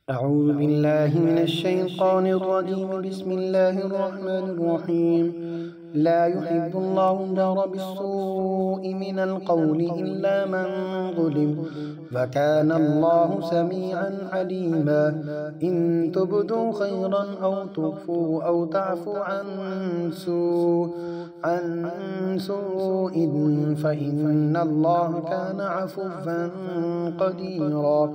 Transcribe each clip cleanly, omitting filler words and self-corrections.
أعوذ بالله من الشيطان الرجيم. بسم الله الرحمن الرحيم. لا يحب الله الجهر بالسوء من القول إلا من ظلم، وكان الله سميعا عليما. إن تبدوا خيرا أو تخفوا أو تعفوا عن سوء فإن الله كان عفوا قديرا.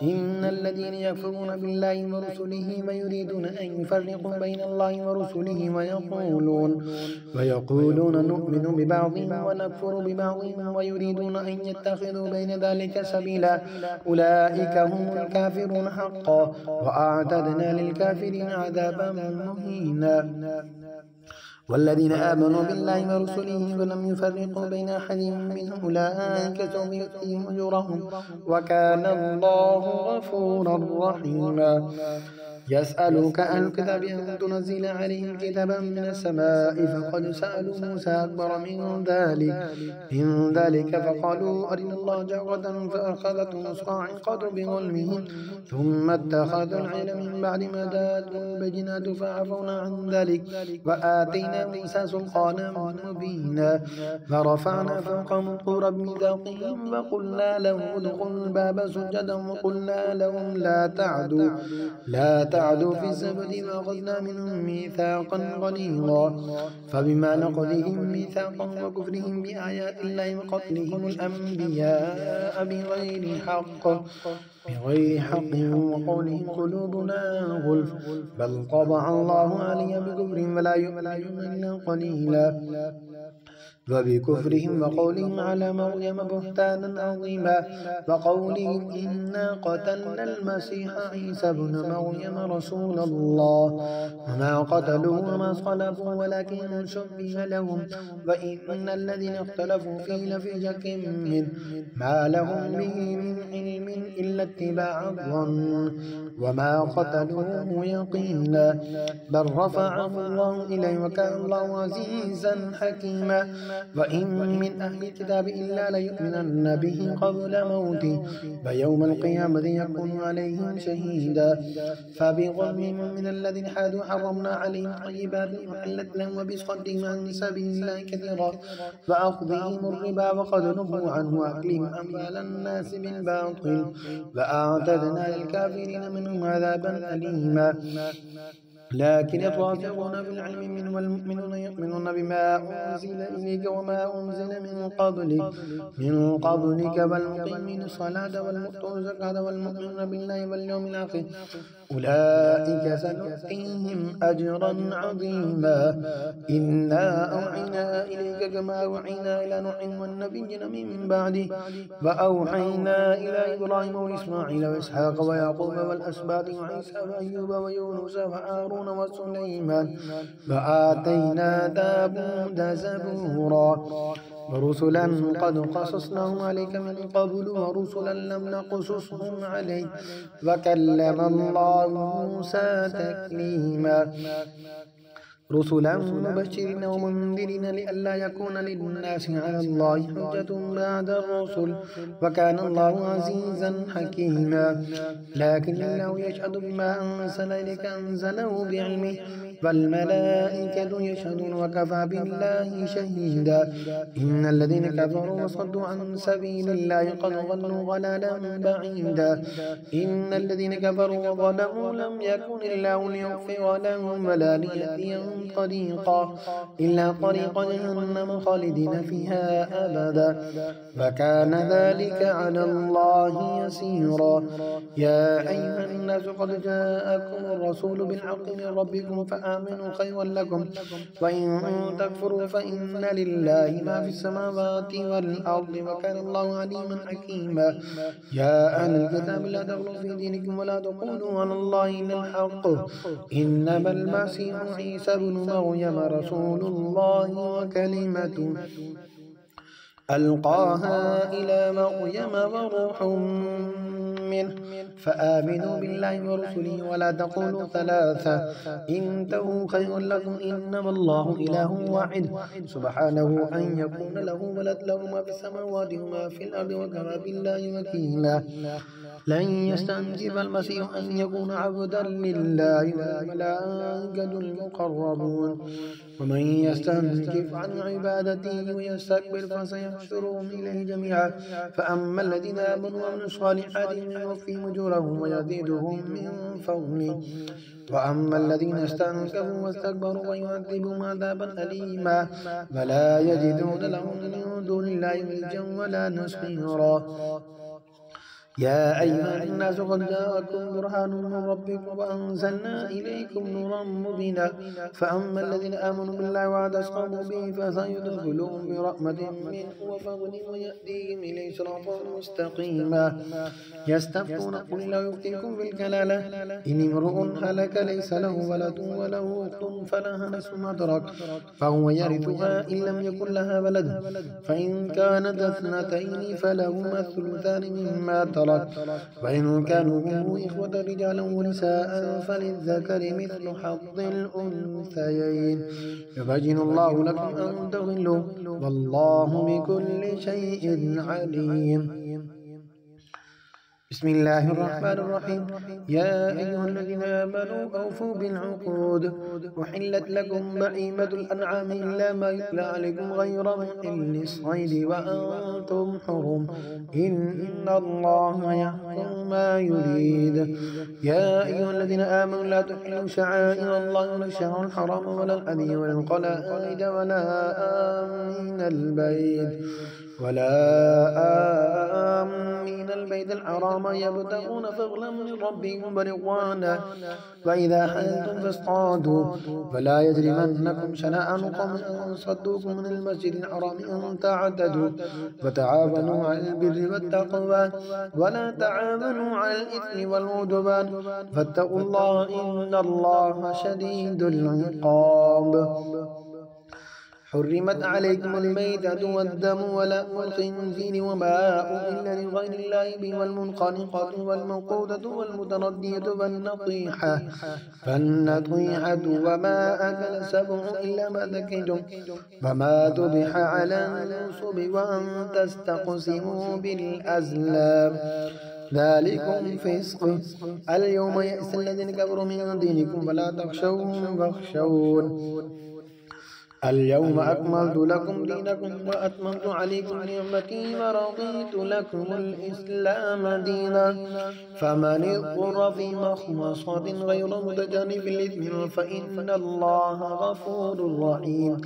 إن الذين يكفرون بالله ورسله ويريدون أن يفرقوا بين الله ورسله ويقولون نؤمن ببعض ونكفر ببعض ويريدون أن يتخذوا بين ذلك سبيلا، أولئك هم الكافرون حقا، وأعتدنا للكافرين عذابا مهينا. والذين آمنوا بالله ورسله ولم يفرقوا بين أحد منهم أولئك سوف يؤتيهم أجورهم، وكان الله غفورا رحيما. يسألك أهل الكتاب أن تنزل عليهم كتابا من السماء، فقد سألوا موسى أكبر من ذلك فقالوا أرنا الله جهرة فأخذتهم الصاعقة بظلمهم، ثم اتخذوا العجل من بعد ما جاءتهم البينات فعفونا عن ذلك وآتينا موسى سلطانا مبينا. ورفعنا فوقهم الطور بميثاقهم وقلنا لهم ادخلوا الباب سجدا وقلنا لهم لا تعدوا في السبت وأخذنا منهم ميثاقا غليظا. فبما نقضهم ميثاقا وكفرهم بآيات الله وقتلهم الأنبياء بغير حق وقولهم قلوبنا غلف، بل طبع الله عليها بكفرهم ولا يؤمنون إلا قليلا. وبكفرهم وقولهم على مريم بهتانا عظيما، وقولهم إنا قتلنا المسيح عيسى ابن مريم رسول الله وما قتلوه وما صلبوه ولكن شبه لهم، وإن الذين اختلفوا فيه لفي شك منه ما لهم به من علم إلا اتباع الظن وما قتلوه يقينا، بل رفعه الله إليه وكان الله عزيزا حكيما. وإن من أهل الكتاب إلا ليؤمنن به قبل موته ويوم القيامة يكون عليهم شهيدا. فبظلم من الذين حادوا حرمنا عليهم طيبات أحلت لهم وبصدهم عن سبيل الله كثيرا وأخذهم الربا وقد نهوا عنه وأكلهم أموال الناس بالباطل وأعتدنا للكافرين منهم عذابا أليما. لكن الراسخون في العلم منهم والمؤمنون يؤمنون بما أنزل إليك وما أنزل من قبلك والمقيمين الصلاة والمؤتون الزكاة والمؤمنون بالله واليوم الآخر أولئك سنؤتيهم أجرا عظيما. إنا أوحينا إليك كما أوحينا إلى نوح والنبيين من بعده وأوحينا إلى إبراهيم وإسماعيل وإسحاق ويعقوب والأسباط وعيسى وأيوب ويونس وهارون وسليمان وآتينا داود زبورا. ورسلا قد قصصناهم عليك من قبل ورسلا لم نقصصهم عليك وكلم الله موسى تكليما. رسلا مبشرين ومنذرين لئلا يكون للناس على الله حجة بعد الرسل وكان الله عزيزا حكيما. لكن الله يشهد بما أنزل إليك أنزله بعلمه والملائكة يشهدون وكفى بالله شهيدا. إن الذين كفروا وصدوا عن سبيل الله قد ضلوا ضلالا بعيدا. إن الذين كفروا وظلموا لم يكن الله ليغفر لهم ولا ليهديهم طريقا إلا طريق جهنم خالدين فيها أبدا وكان ذلك على الله يسيرا. يا أيها الناس قد جاءكم الرسول بالحق من ربكم فآمنوا خيرا لكم، وإن تكفروا فإن لله ما في السماوات والأرض وكان الله عليما حكيما. يا أهل الكتاب لا تغلوا في دينكم ولا تقولوا على الله إلا الحق، إنما المسيح عيسى ابن مريم رسول الله وكلمته ألقاها إلى مريم وروح منه فآمنوا بالله ورسله ولا تقولوا ثلاثة انتهوا خير لكم إنما الله إله واحد سبحانه أن يكون له ولد له ما في السماوات وما في الأرض وكفى بالله وكيلا. لن يستنكف المسيح أن يكون عبدا لله والملائكة المقربون ومن يستنكف عن عبادته ويستكبر فسيحشرهم إليه جميعا فأما الذين آمنوا وعملوا الصالحات فيوفيهم أجورهم ويزيدهم من فضله وأما الذين استنكفوا واستكبروا فيعذبهم عذابا أليما فلا يجدون لهم من دون الله وليا ولا نصيرا يا أيها الناس قد جاءكم برهان من ربكم وأنزلنا إليكم نورا مبينا فأما الذين آمنوا بالله واعتصموا به فسيدخلهم برحمة منه وفضل ويأتيهم إليه صراطا مستقيما يستفتون قل الله يفتيكم في الكلالة إن امرؤ هلك ليس له ولد وله أخت فلها نصف ما ترك فهو يرثها إن لم يكن لها ولد فإن كانت اثنتين فلهما الثلثان مما ترك وإن كانوا إخوة رجالا ونساء فللذكر مثل حظ الأنثيين يبين الله لكم أن تضلوا والله بكل شيء عليم بسم الله الرحمن الرحيم يا أيها الذين آمنوا أوفوا بالعقود وحلت لكم بهيمة الأنعام إلا ما يتلى عليكم غير محل الصيد وأنتم حرم إن الله يحكم ما يريد يا أيها الذين آمنوا لا تحلوا شعائر الله ولا الشهر الحرام ولا الهدي ولا القلائد ولا آمين البيت الحرام يبتغون فضلا من ربهم ورضوانا وإذا حللتم فاصطادوا فلا يجرمنكم شنآن قوم أن صدوكم من المسجد الحرام أن تعتدوا وتعاونوا على البر والتقوى ولا تعاونوا على الإثم والعدوان فاتقوا الله إن الله شديد العقاب حرمت عليكم الميتة والدم ولحم الخنزير وما أهل لغير الله به والمنخنقة والموقوذة والمتردية والنطيحة وما أكل سبع إلا ما ذكيتم وما ذبح على النصب وأن تستقسموا بالأزلام ذلكم فسق اليوم يئس الذين كفروا من دينكم فلا تخشوهم واخشون اليوم أكملت لكم دينكم وأتممت عليكم نعمتي ورضيت لكم الإسلام دينا فمن اضطر في مخمصة غير متجانف للإثم فإن الله غفور رحيم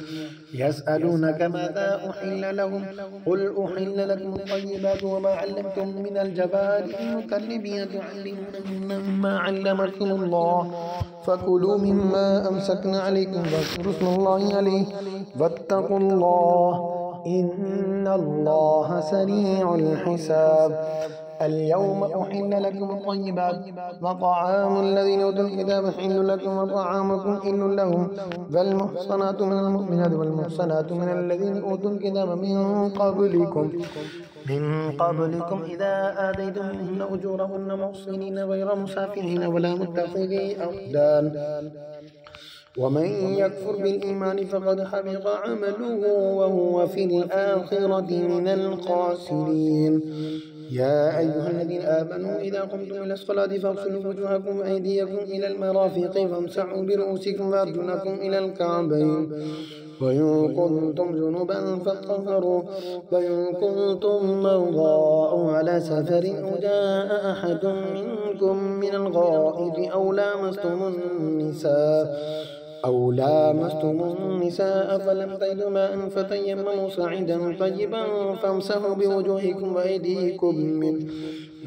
يسألونك ماذا أحل لهم قل أحل لكم الطيبات وما علمتم من الجوارح مكلبين تعلمون مما علمكم الله فكلوا مما أمسكنا عليكم واذكروا اسم الله عليه واتقوا الله إن الله سريع الحساب اليوم أحل لكم الطيبات وطعام الذين أوتوا الكتاب حل لكم وطعامكم حل لهم والمحصنات من المؤمنات والمحصنات من الذين أوتوا الكتاب من قبلكم إذا آتيتموهن أجورهن محصنين غير مسافرين ولا متخذي أخدان ومن يكفر بالإيمان فقد حبط عمله وهو في الآخرة من الخاسرين يا أيها الذين آمنوا إذا قمتم إلى الصلاة فاغسلوا وجوهكم وأيديكم إلى المرافق فامسحوا برؤوسكم وأرجلكم إلى الكعبين وإن كنتم جنبا فاطهروا وإن كنتم مرضى أو على سفر أو جاء أحد منكم من الغائط أو لامستم النساء فلم تجدوا ماء فتيمموا صعيدا طيبا فامسحوا بوجوهكم وأيديكم منه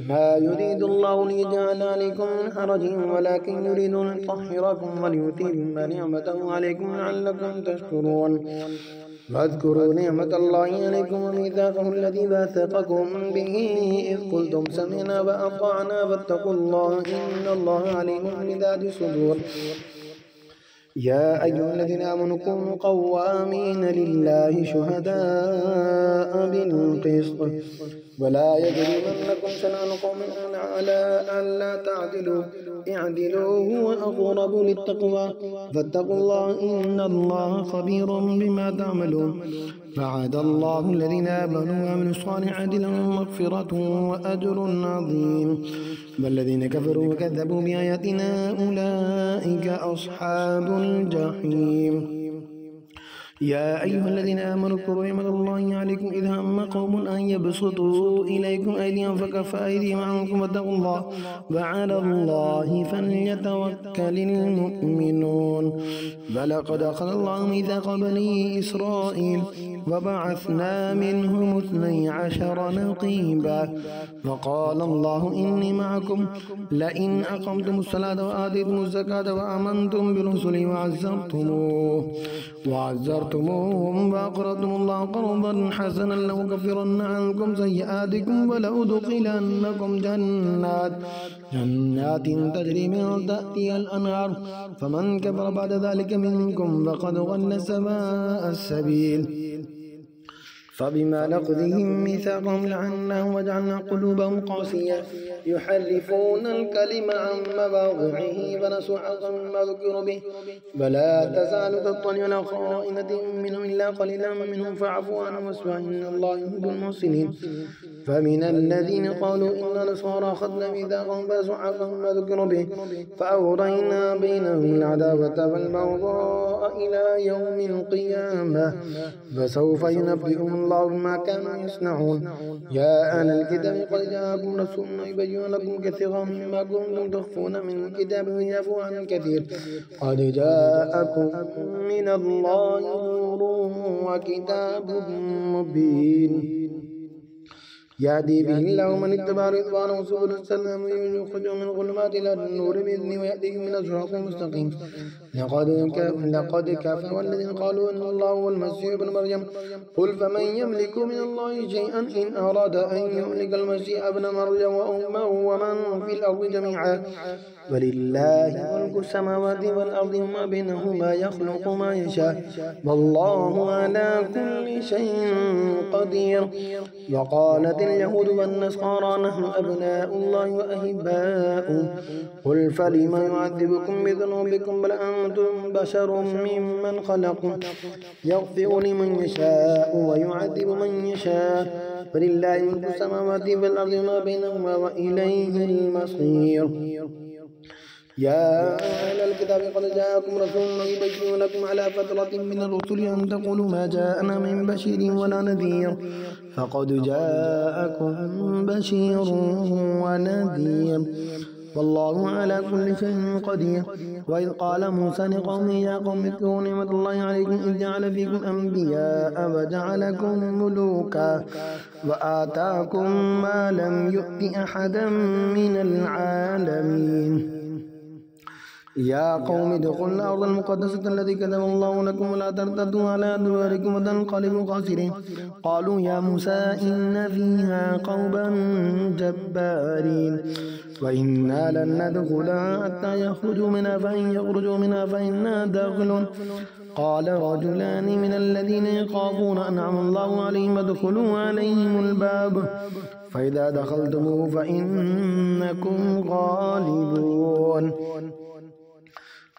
ما يريد الله ليجعل عليكم من حرج ولكن يريد أن يطهركم وليتم نعمته عليكم لعلكم تشكرون واذكروا نعمة الله عليكم وميثاقه الذي واثقكم به إذ قلتم سمعنا وأطعنا واتقوا الله إن الله عليم بذات الصدور يا أيها الذين آمنوا كونوا قوامين لله شهداء بالقسط ولا يجرمنكم شنآن قوم على ألا تعدلوا اعدلوا هو أقرب للتقوى فاتقوا الله إن الله خبير بما تعملون فعد الله الذين آمنوا وعملوا الصالحات لهم مغفرة وأجر عظيم والذين كفروا وكذبوا بآياتنا أولئك أصحاب الجحيم يا أيها الذين آمنوا اذكروا نعمة الله عليكم إذ هم قوم أن يبسطوا إليكم أيديهم فكف أيديهم عنكم واتقوا الله وعلى الله فليتوكل المؤمنون ولقد أخذ الله ميثاق بني إسرائيل وبعثنا منهم 12 نقيبا وقال الله إني معكم لئن أقمتم الصلاة وآتيتم الزكاة وآمنتم برسلي وعزرتموهم وأقرضتم الله قرضا حسنا لأكفرن عنكم سيئاتكم ولأدخلنكم جنات تجري من تحتها الأنهار فمن كفر بعد ذلك منكم فقد ضل سواء السبيل فبما نقضهم ميثاقهم لعناهم وجعلنا قلوبهم قاسية يحرفون الكلم عن مواضعه فنسوا حظا مما ذكروا به فلا تزال تطلع على خائنة منهم إلا قليلا منهم فاعفوا عنهم واصفحوا إن الله يحب المحسنين فمن الذين قالوا إنا نصارى أخذنا ميثاقهم فنسوا حظا مما ذكروا به فأغرينا بينهم العداوة والبغضاء إلى يوم القيامة فسوف ينبئهم الله بما كانوا يصنعون يا أهل الكتاب قد جاءكم رسولنا يبين لكم كثيرا مما كنتم تخفون من الكتاب ويعفو عن كثير قد جاءكم من الله نور وكتاب مبين يهدي به الله من اتبع رضوانه سبل السلام ويخرجهم من الظلمات إلى النور بإذنه ويهديهم من الصراط المستقيم لقد كفر الذين قالوا إن الله هو المسيح ابن مريم قل فمن يملك من الله شيئا إن أراد أن يهلك المسيح ابن مريم وأمه ومن في الأرض جميعا ولله ملك السماوات والأرض وما بينهما يخلق ما يشاء والله على كل شيء قدير وقالت اليهود والنصارى نحن أبناء الله وأحباؤه قل فلم يعذبكم بذنوبكم بل أنتم بشر ممن خلق يغفر لمن يشاء ويعذب من يشاء ولله ملك السماوات والأرض وما بينهما وإليه المصير يا أهل الكتاب قد جاءكم رسول يبين لكم على فترة من الرسل أن تقولوا ما جاءنا من بشير ولا نذير فقد جاءكم بشير ونذير والله على كل شيء قدير وإذ قال موسى لقومه يا قوم اذكروا نعمة الله عليكم إذ جعل فيكم أنبياء وجعلكم ملوكا وآتاكم ما لم يؤت أحدا من العالمين يا قوم ادخلوا الأرض المقدسة التي كتب الله لكم ولا ترتدوا على أدباركم وتنقلبوا خاسرين قالوا يا موسى إن فيها قوما جبارين وإنا لن ندخلها حتى يخرجوا منها فإن يخرجوا منها فإنا داخلون قال رجلان من الذين يخافون أنعم الله عليهم ادخلوا عليهم الباب فإذا دخلتموه فإنكم غالبون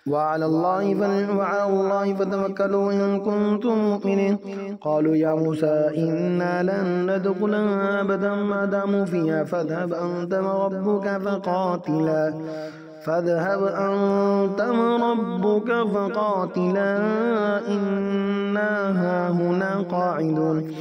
وعلى الله فتوكلوا إن كنتم مؤمنين قالوا يا موسى إنا لن ندخلها أبدا ما داموا فيها فاذهب أنت وربك فقاتلا إنا هاهنا قاعدون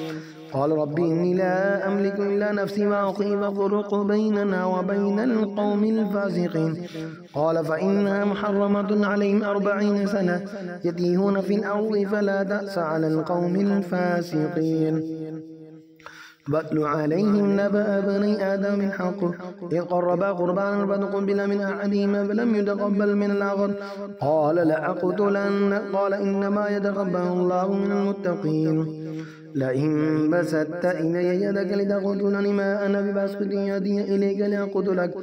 قال ربي إني لا أملك إلا نفسي وأخي فافرق بيننا وبين القوم الفاسقين قال فإنها محرمة عليهم 40 سنة يتيهون في الأرض فلا تأس على القوم الفاسقين واتل عليهم نبأ بني آدم بالحق إذ قربا قربانا فتقبل من أحدهما فلم يتقبل من الآخر قال لأقتلنك قال إنما يتقبل الله من المتقين لئن بسطت إلي يدك لتقتلني ما أنا بباسط يدي إليك لأقتلك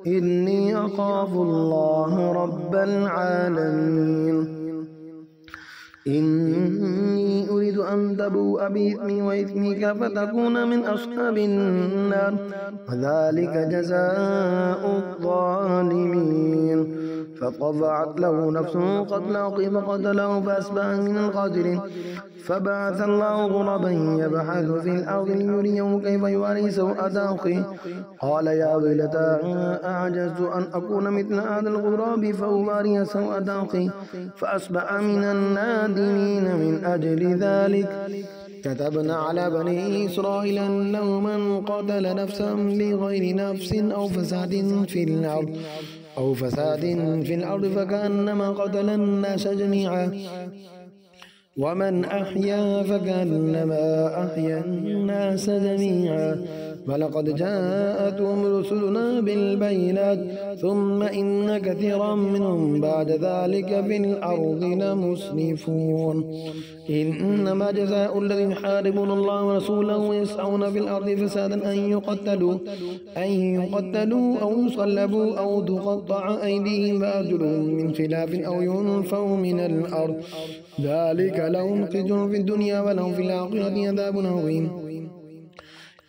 إني أخاف الله رب العالمين إني أريد أن تبوء بإثمي وإثمك فتكون من أصحاب النار وذلك جزاء الظالمين. فطبعت له نفسه قتل أخيه فقتله فأصبح من الخاسرين. فبعث الله غرابا يبحث في الأرض ليريه كيف يواري سوءة أخيه قال يا ويلتى أعجزت أن أكون مثل هذا الغراب فأواري سوءة أخي فأصبح من النادمين. من أجل ذلك كتبنا على بني إسرائيل أنه من قتل نفسا بغير نفس أو فساد في الأرض فكأنما قتل الناس جميعا ومن أحيا فكأنما أحيا الناس جميعا. ولقد جاءتهم رسلنا بالبينات ثم إن كثيرا منهم بعد ذلك في الأرض لمسرفون. إنما جزاء الذين يحاربون الله ورسوله ويسعون في الأرض فسادا أن يقتلوا أو يصلبوا أو تقطع أيديهم وأرجلهم من خلاف أو ينفوا من الأرض ذلك لهم خزي في الدنيا ولهم في الآخرة عذاب عظيم.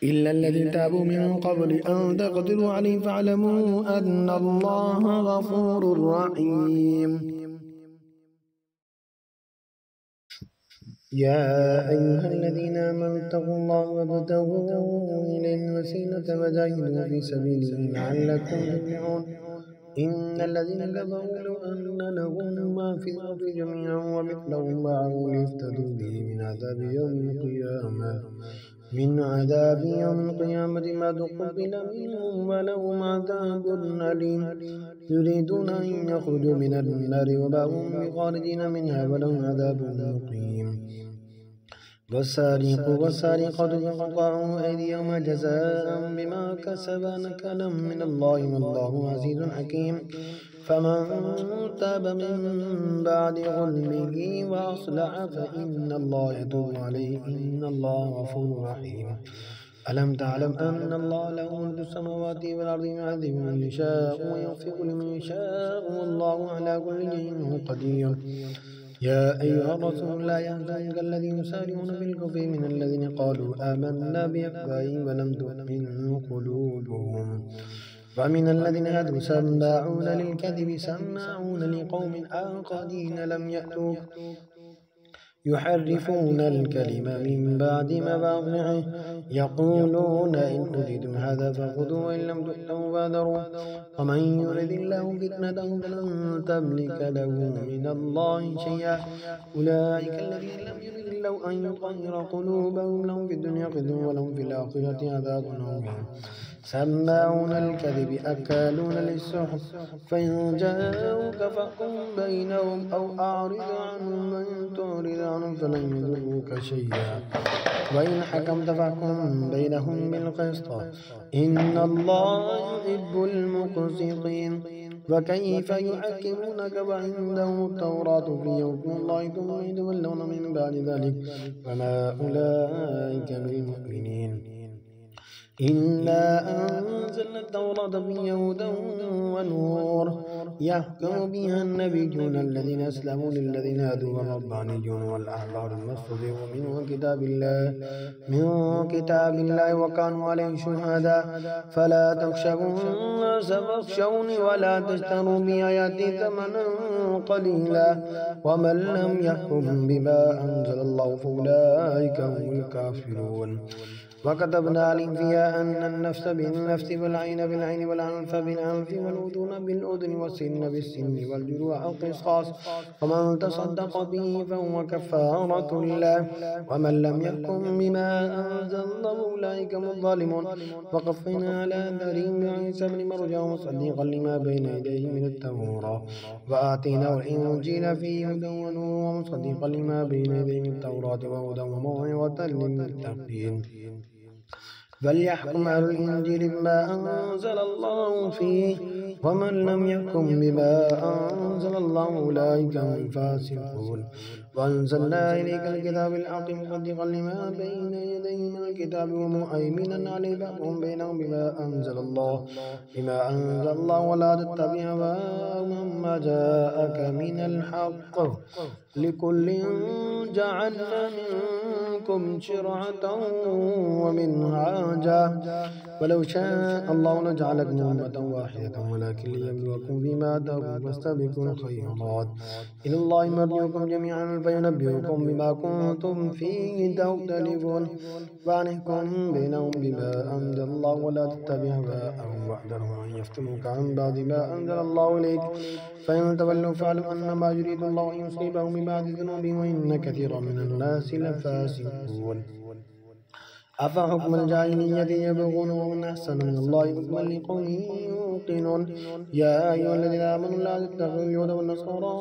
إلا الذين تابوا من قبل أن تقدروا عليه فاعلموا أن الله غفور رحيم. يا أيها الذين آمنوا اتقوا الله وابتغوا إليه الوسيلة وجاهدوا في سبيله لعلكم تفلحون. إن الذين كفروا لو أن لهم ما في الأرض جميعا ومثله معه ليفتدوا به من عذاب يوم القيامة ما تقبل منهم ولهم عذاب أليم. يريدون أن يخرجوا من النار وما هم بخارجين منها ولهم عذاب مقيم. والسارق والسارقة فاقطعوا أيديهما جزاء بما كسبا نكالا من الله والله عزيز حكيم. فمن تاب من بعد ظلمه وأصلح فإن الله يتوب عليه إن الله غفور رحيم. ألم تعلم أن الله له ملك السماوات والأرض يعذب من يشاء ويغفر لمن يشاء والله على كل شيء قدير. يا أيها الرسول لا يحزنك الذين يسارعون في الكفر من الذين قالوا آمنا بأفواههم ولم تؤمن قلوبهم ومن الذين هادوا سماعون للكذب سماعون لقوم آخرين لم يأتوك يحرفون الكلم من بعد مواضعه يقولون إن أوتيتم هذا فخذوه وإن لم تؤتوا فاذروا ومن يرد الله فتنته فلن تملك له من الله شيئا. أولئك الذين لم يرد الله أن يطهر قلوبهم لهم في الدنيا خزي ولهم في الآخرة عذاب عظيم. سماعون الكذب أكالون للسحت فإن جاءوك فاحكم بينهم أو أعرض عنهم وإن تعرض عنهم فلن يضروك شيئا وإن حكمت فاحكم بينهم بالقسط إن الله يحب المقسطين. وكيف يحكمونك وعندهم التوراة فيها حكم الله ثم يتولون من بعد ذلك وما أولئك بالمؤمنين. إنا أنزلنا التوراة فيها هدى ونور يحكم بها النبيون الذين أسلموا للذين هادوا والربانيون والأحبار المصطفون من كتاب الله وكانوا عليه شهداء فلا تخشوا الناس فاخشوني ولا تشتروا بآياتي ثمنا قليلا ومن لم يحكم بما أنزل الله فأولئك هم الكافرون. وكتبنا عليهم فيها أن النفس بالنفس والعين بالعين والأنف بالأنف والأذن بالأذن والسن بالسن والجروح قصاص ومن تصدق به فهو كفارة له ومن لم يحكم بما أنزل الله أولئك هم الظالمون. وقفينا على أثرهم بعيسى بن مريم مصدقا لما بين يديه من التوراة وآتيناه الإنجيل فيه هدى ونور ومصدقا لما بين يديه من التوراة وهدى وموعظة للمتقين. فليحكم أهل الإنجيل بما أنزل الله فيه ومن لم يحكم بما أنزل الله أولئك هم الفاسقون. وأنزلنا إليك الكتاب بالحق مصدقا لما بين يديه من الكتاب ومهيمنا عليه فاحكم بينهم بما أنزل الله ولا تتبع أهواءهم ما جاءك من الحق لكل جعلنا منكم شرعة ومنهاجا ولو شاء الله لجعلكم أمة واحدة ولكن ليبلوكم فيما آتاكم فاستبقوا الخيرات إلى الله مرجعكم جميعا فينبئكم بما كنتم فيه تختلفون فاحكم بينهم بما أنزل الله ولا تتبع أهواءهم واحذرهم أن يفتنوك عن بعض ما أنزل الله إليك فإن تولوا فاعلم أنما يريد الله أن يصيبهم ببعض ذنوبهم وإن كثيرا من الناس لفاسقون أفحكم الجاهلية يبغون ومن أحسن من الله حكما لقوم يوقنون يا أيها الذين آمنوا لا تتخذوا اليهود والنصارى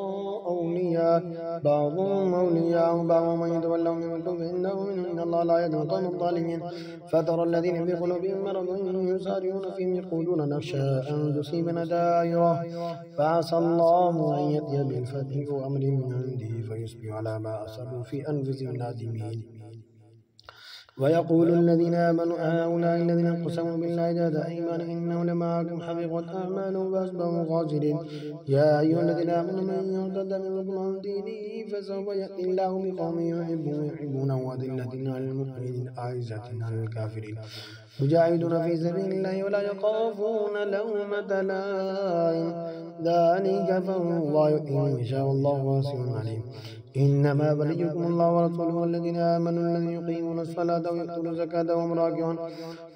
أولياء بعضهم أولياء بعض ومن يتولهم منكم فإنه منهم إن الله لا يهدي القوم الظالمين فترى الذين في قلوبهم مرض يسارعون فيهم يقولون نخشى أن تصيبنا دائرة فعسى الله أن يأتي بالفتح وأمر من عنده فيصبحوا على ما أصروا في أنفسهم نادمين ويقول الذين آمنوا هؤلاء الذين اقسموا بالله جهد أيمانهم إنهم لمعكم حبطت أعمالهم فأصبحوا خاسرين يا أيها الذين آمنوا من يرتد منكم عن دينه فسوف يأتي الله بقوم يحبونه أذلة على المؤمنين أعزة على الكافرين يجاهدون في سبيل الله ولا يخافون لومة لائم ذلك فضل الله يؤتيه من يشاء والله واسع عليم إنما وليكم الله ورسوله والذين آمنوا الذين يقيمون الصلاة ويؤتون الزكاة وهم راكعون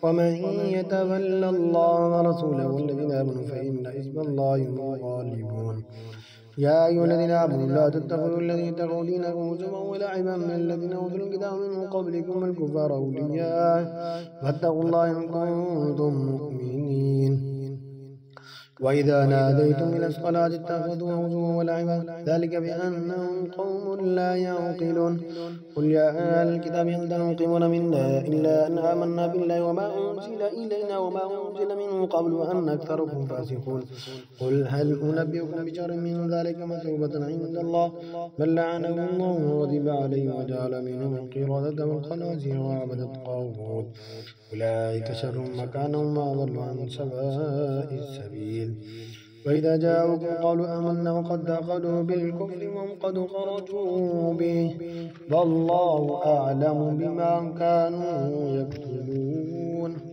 ومن يتولى الله ورسوله والذين آمنوا فإن حزب الله هم الغالبون يا أيها الذين آمنوا لا تتخذوا الذين اتخذوا دينكم هزوا ولعبا من الذين أوتوا الكتاب من قبلكم الكفار أولياء واتقوا الله إن كنتم مؤمنين وإذا ناديتم إلى الصلاة اتخذوها هزوا ولعبا ذلك بأنهم قوم لا يعقلون قل يا أهل الكتاب هل تنقمون منا إلا أن آمنا بالله وما أنزل إلينا وما أنزل من قبل وأن أكثركم فاسقون قل هل أنبئكم بشر من ذلك مثوبة عند الله بل لعنه الله وغضب عليه وجعل منهم القردة والخنازير وعبد الطاغوت أولئك شر مكانا وأضل عن سواء السبيل وإذا جاءوكم قالوا آمنا وقد دخلوا بالكفر وهم قد خرجوا به والله أعلم بما كانوا يكتبون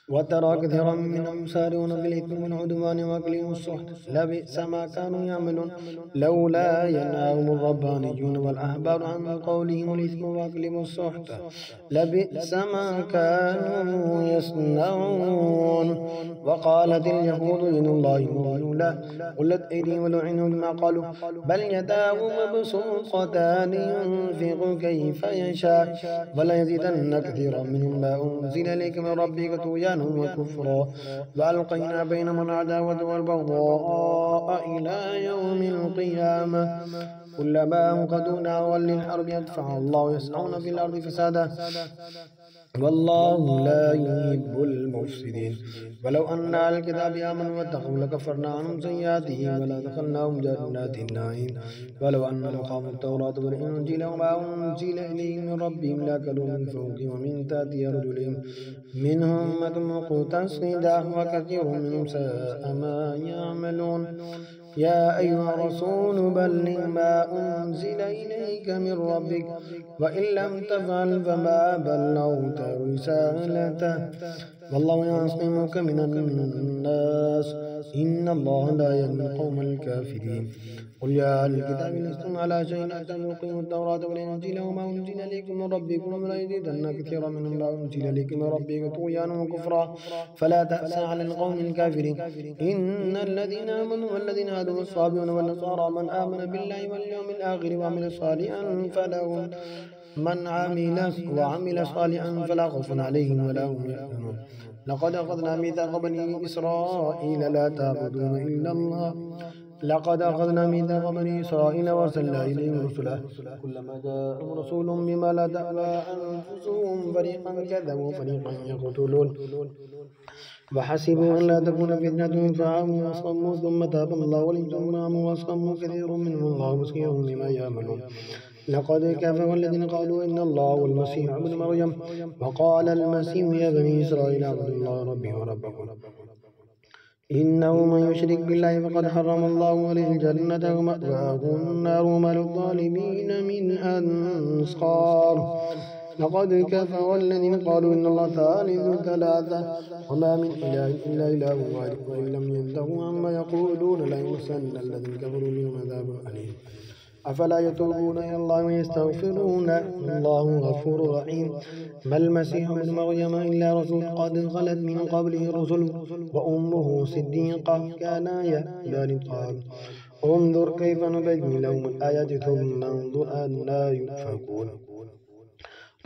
وترى كثيرا منهم يسارعون في الإثم والعدوان وأكلهم السحت لبئس ما كانوا يعملون لولا ينهاهم الربانيون والأحبار عن قولهم الإثم وأكلهم السحت لبئس ما كانوا يصنعون وقالت اليهود إن الله مغلولة قلت أيديهم ولعنوا بما قالوا بل يداه مبسوطتان ينفق كيف يشاء ولا يزيدن كثيرا منهم ما أنزل إليك من ربك طغيانا وكفرا وألقينا بينهم العداوة والبغضاء إلى يوم القيامة كلما أوقدوا نارا للحرب يدفعها الله يسعون في الأرض فسادا والله لا يحب المفسدين ولو أن أهل الكتاب آمنوا واتقوا لكفرنا عنهم سيئاتهم ولا دخلناهم جنات النعيم ولو أنهم أقاموا التوراة والإنجيل وما أنزل إليهم من ربهم لأكلوا من فوقهم ومن تحت أرجلهم منهم أمة مقتصدة وكثير منهم ساء ما يعملون يا أيها الرسول بلغ ما أنزل إليك من ربك وإن لم تفعل فما بلغت رسالته والله يعصمك من الناس إن الله لا يهدي القوم الكافرين قل يا أهل الكتاب لستم على شيء حتى يقيموا التوراة والإنجيل وما أنزل إليكم من ربكم ولا يزيدن كثيرا منهم ما أنزل إليكم من ربك طغيانا وكفرا فلا تأس على القوم الكافرين إن الذين آمنوا والذين هادوا والصابئون والنصارى من آمن بالله واليوم الآخر وعمل صالحا فلهم من وعمل صالحا فلا خوف عليهم ولا هم يحزنون لقد أخذنا ميثاق بني إسرائيل لا تعبدون إلا الله لقد أخذنا ميثاق بني إسرائيل وأرسلنا إليهم رسلا كلما جاءهم رسول بما لا تهوى أنفسهم فريقا كذبوا فريقا يقتلون وحسبوا أن لا تكون فتنة فعموا وصموا ثم تاب الله عليهم وعموا وصموا كثير منهم الله بصير بما يعملون لقد كفر الذين قالوا إن الله هو المسيح ابن مريم وقال المسيح يا بني إسرائيل اعبدوا الله ربي وربكم إنه من يشرك بالله فقد حرم الله عليه الجنة ومأواه النار وما للظالمين من أنصار لقد كفر الذين قالوا إن الله ثالث ثلاثة وما من إله إلا إله واحد وإن لم ينتهوا عما يقولون ليمسن الذين كفروا منهم عذاب أليم أفلا يتوبون إلى الله ويستغفرون الله غفور رحيم ما المسيح ابن مريم إلا رسول قد خلت من قبله الرسل وأمه صديقة كانا يأكلان الطعام انظر كيف نبين لهم الآيات ثم انظر أنا يؤفكون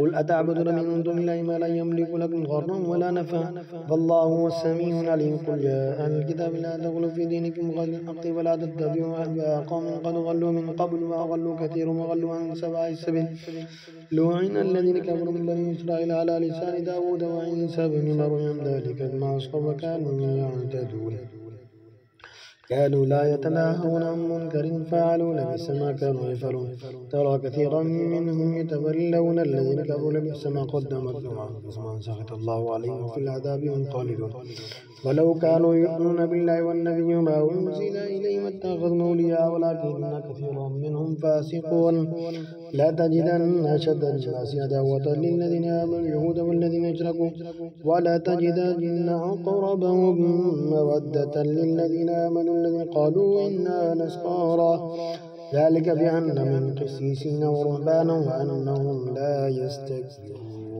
قل أتعبدون من دون الله ما لا يملك لكم ضرا ولا نفعا والله هو السميع العليم قل يا أهل الكتاب لا تغلوا في دينكم غير الحق ولا تتبعوا أهواء قوم قد غلوا من قبل وأضلوا كثير وغلوا عن سواء السبيل لعن الذين كفروا من بني إسرائيل على لسان داود وعيسى بن مريم ذلك بما عصوا وكانوا يعتدون كانوا لا يتناهون عن منكر فعلوا لبئس ما كانوا يفعلون ترى كثيرا منهم يتولون الذين كفروا لبئس ما قدمت لهم أنفسهم سخط الله عليهم وفي العذاب هم خالدون ولو كانوا يؤمنون بالله والنبي وما أنزل إليهم اتخذوا أولياء ولكن كثيرا منهم فاسقون لا تجدن أشد الناس عداوة للذين آمنوا اليهود والذين أشركوا ولا تجدن أقربهم مودة للذين آمنوا الذين قالوا إنا نصارى ذلك بأن من قسيسين ورهبانا وأنهم لا يستكبرون